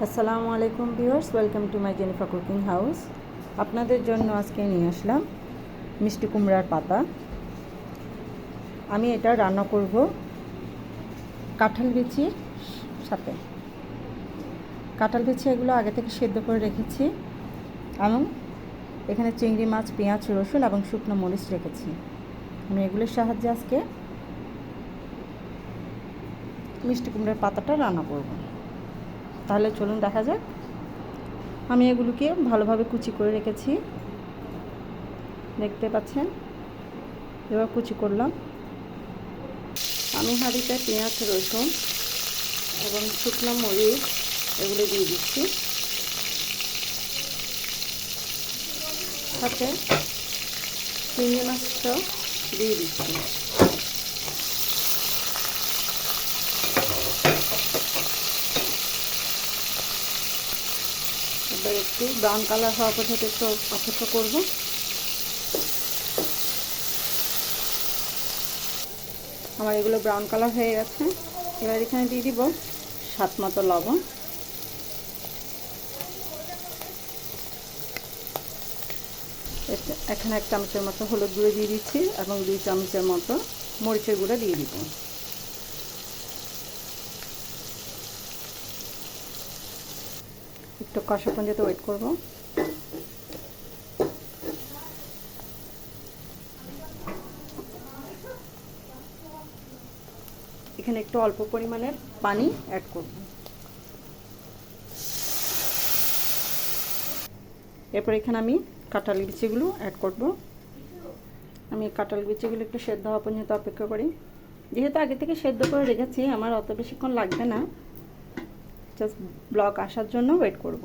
আসসালামু আলাইকুম viewers, welcome to my Jennifer cooking house. আপনাদের জন্য আজকে নিয়ে আসলাম মিষ্টি কুমড়ার পাতা। আমি এটা রান্না করব কাঁঠাল বিচির সাথে। কাঁঠাল বিচি এগুলো আগে থেকে সেদ্ধ করে রেখেছি এবং এখানে চিংড়ি মাছ, পেঁয়াজ, রসুন এবং শুকনো মরিচ রেখেছি। আমি এগুলোর সাহায্যে আজকে মিষ্টি কুমড়ার পাতাটা রান্না করব। তাহলে চলুন দেখা যাক। আমি এগুলোকে ভালোভাবে কুচি করে রেখেছি, দেখতে পাচ্ছেন। এবার কুচি করলাম। আমি হাঁড়িতে পেঁয়াজ, রসুন এবং শুকনো মরিচ এগুলো দিয়ে দিচ্ছি, সাথে চিংড়ি মাছটাও দিয়ে দিচ্ছি। এবার একটু ব্রাউন কালার হওয়া পর্যন্ত একটু অপেক্ষা করব। আমার এগুলো ব্রাউন কালার হয়ে গেছে। এবার এখানে দিয়ে দিব স্বাদ মতো লবণ, এখানে 1 চামচের মতো হলুদ গুঁড়ো দিয়ে দিচ্ছি এবং 2 চামচের মতো মরিচের গুঁড়ো দিয়ে দিব। একটু কষা পর্যন্ত ওয়েট করব। এখানে একটু অল্প পরিমাণের পানি অ্যাড করব। এরপর এখানে আমি কাঁঠাল বিচিগুলো অ্যাড করব। আমি কাঁঠাল বিচিগুলো একটু সেদ্ধ হওয়া পর্যন্ত অপেক্ষা করি। যেহেতু আগে থেকে সেদ্ধ করে রেখেছি, আমার অত বেশিক্ষণ লাগবে না, জাস্ট ব্লক আসার জন্য ওয়েট করব।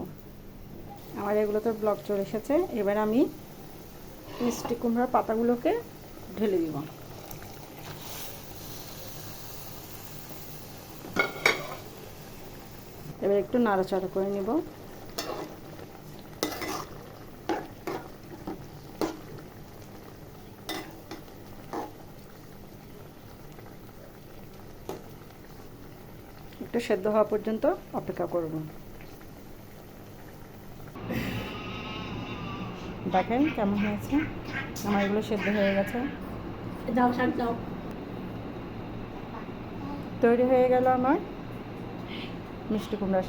আমার এগুলোতে ব্লক চলে এসেছে। এবার আমি মিষ্টি কুমড়ার পাতাগুলোকে ঢেলে দিব। এবার একটু নাড়াচাড়া করে নিব। একটু সেদ্ধ হওয়া পর্যন্ত অপেক্ষা করব। দেখেন কেমন হয়েছে। আমার এগুলো সেদ্ধ হয়ে গেছে। তৈরি হয়ে গেল আমার মিষ্টি কুমড়ার